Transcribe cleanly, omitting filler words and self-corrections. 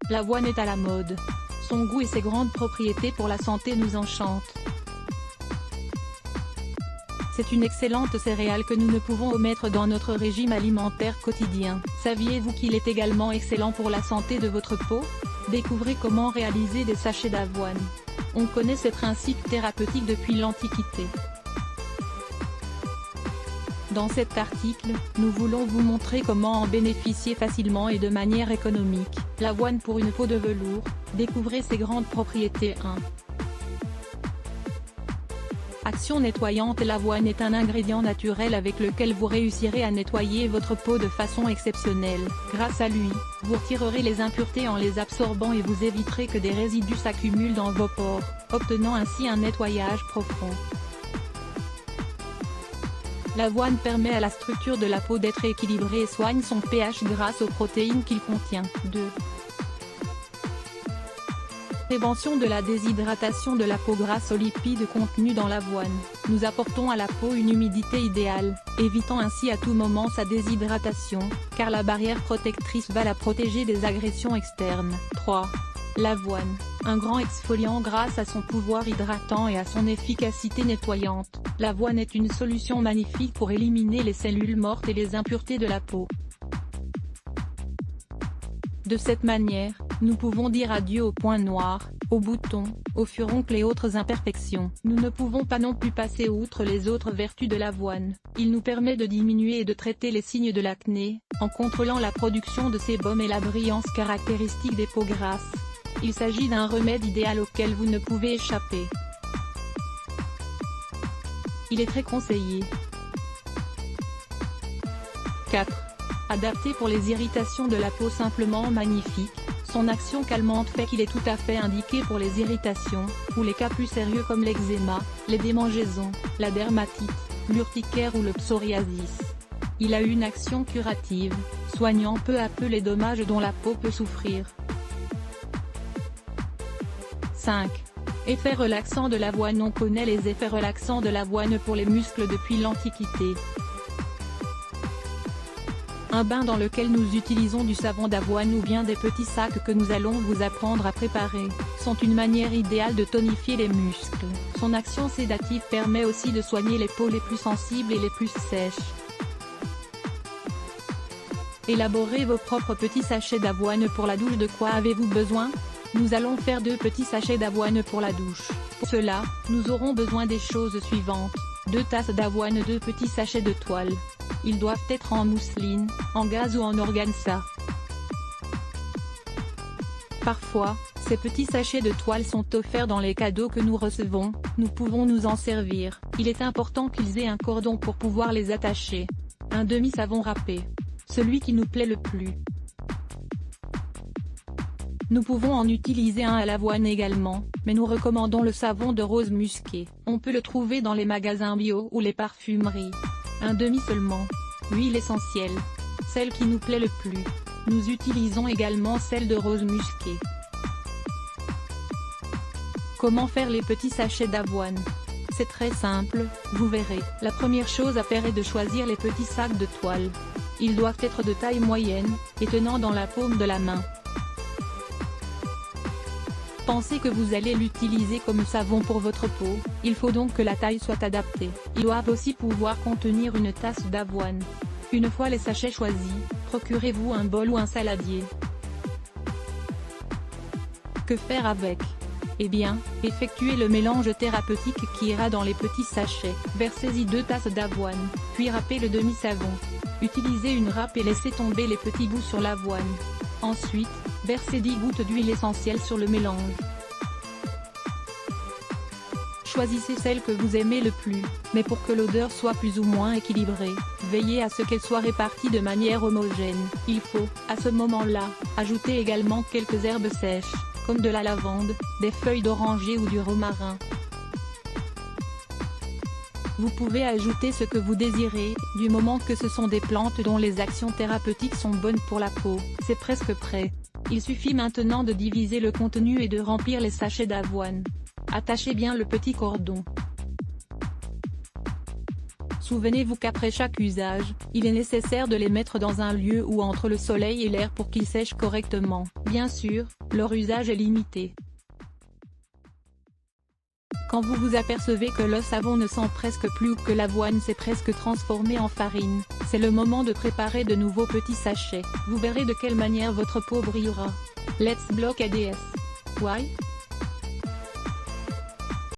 L'avoine est à la mode. Son goût et ses grandes propriétés pour la santé nous enchantent. C'est une excellente céréale que nous ne pouvons omettre dans notre régime alimentaire quotidien. Saviez-vous qu'il est également excellent pour la santé de votre peau? Découvrez comment réaliser des sachets d'avoine. On connaît ces principes thérapeutiques depuis l'Antiquité. Dans cet article, nous voulons vous montrer comment en bénéficier facilement et de manière économique. L'avoine pour une peau de velours, découvrez ses grandes propriétés. 1. Action nettoyante. L'avoine est un ingrédient naturel avec lequel vous réussirez à nettoyer votre peau de façon exceptionnelle. Grâce à lui, vous retirerez les impuretés en les absorbant et vous éviterez que des résidus s'accumulent dans vos pores, obtenant ainsi un nettoyage profond. L'avoine permet à la structure de la peau d'être équilibrée et soigne son pH grâce aux protéines qu'il contient. 2. Prévention de la déshydratation de la peau grâce aux lipides contenus dans l'avoine. Nous apportons à la peau une humidité idéale, évitant ainsi à tout moment sa déshydratation, car la barrière protectrice va la protéger des agressions externes. 3. L'avoine, un grand exfoliant grâce à son pouvoir hydratant et à son efficacité nettoyante. L'avoine est une solution magnifique pour éliminer les cellules mortes et les impuretés de la peau. De cette manière, nous pouvons dire adieu aux points noirs, aux boutons, aux furoncles et autres imperfections. Nous ne pouvons pas non plus passer outre les autres vertus de l'avoine. Il nous permet de diminuer et de traiter les signes de l'acné, en contrôlant la production de sébum et la brillance caractéristique des peaux grasses. Il s'agit d'un remède idéal auquel vous ne pouvez échapper. Il est très conseillé. 4. Adapté pour les irritations de la peau. Simplement magnifique, son action calmante fait qu'il est tout à fait indiqué pour les irritations, ou les cas plus sérieux comme l'eczéma, les démangeaisons, la dermatite, l'urticaire ou le psoriasis. Il a une action curative, soignant peu à peu les dommages dont la peau peut souffrir. 5. Effet relaxant de l'avoine. On connaît les effets relaxants de l'avoine pour les muscles depuis l'Antiquité. Un bain dans lequel nous utilisons du savon d'avoine ou bien des petits sacs que nous allons vous apprendre à préparer, sont une manière idéale de tonifier les muscles. Son action sédative permet aussi de soigner les peaux les plus sensibles et les plus sèches. Élaborez vos propres petits sachets d'avoine pour la douche. De quoi avez-vous besoin? Nous allons faire 2 petits sachets d'avoine pour la douche. Pour cela, nous aurons besoin des choses suivantes. 2 tasses d'avoine, 2 petits sachets de toile. Ils doivent être en mousseline, en gaze ou en organza. Parfois, ces petits sachets de toile sont offerts dans les cadeaux que nous recevons, nous pouvons nous en servir. Il est important qu'ils aient un cordon pour pouvoir les attacher. Un demi-savon râpé. Celui qui nous plaît le plus. Nous pouvons en utiliser un à l'avoine également, mais nous recommandons le savon de rose musqué. On peut le trouver dans les magasins bio ou les parfumeries. Un demi seulement. Huile essentielle. Celle qui nous plaît le plus. Nous utilisons également celle de rose musqué. Comment faire les petits sachets d'avoine? C'est très simple, vous verrez. La première chose à faire est de choisir les petits sacs de toile. Ils doivent être de taille moyenne, et tenant dans la paume de la main. Pensez que vous allez l'utiliser comme savon pour votre peau, il faut donc que la taille soit adaptée. Ils doivent aussi pouvoir contenir une tasse d'avoine. Une fois les sachets choisis, procurez-vous un bol ou un saladier. Que faire avec? Eh bien, effectuez le mélange thérapeutique qui ira dans les petits sachets. Versez-y 2 tasses d'avoine, puis râpez le demi-savon. Utilisez une râpe et laissez tomber les petits bouts sur l'avoine. Ensuite, versez 10 gouttes d'huile essentielle sur le mélange. Choisissez celle que vous aimez le plus, mais pour que l'odeur soit plus ou moins équilibrée, veillez à ce qu'elle soit répartie de manière homogène. Il faut, à ce moment-là, ajouter également quelques herbes sèches, comme de la lavande, des feuilles d'oranger ou du romarin. Vous pouvez ajouter ce que vous désirez, du moment que ce sont des plantes dont les actions thérapeutiques sont bonnes pour la peau. C'est presque prêt. Il suffit maintenant de diviser le contenu et de remplir les sachets d'avoine. Attachez bien le petit cordon. Souvenez-vous qu'après chaque usage, il est nécessaire de les mettre dans un lieu où entre le soleil et l'air pour qu'ils sèchent correctement. Bien sûr, leur usage est limité. Quand vous vous apercevez que le savon ne sent presque plus ou que l'avoine s'est presque transformée en farine, c'est le moment de préparer de nouveaux petits sachets. Vous verrez de quelle manière votre peau brillera. Let's block ADS. Why?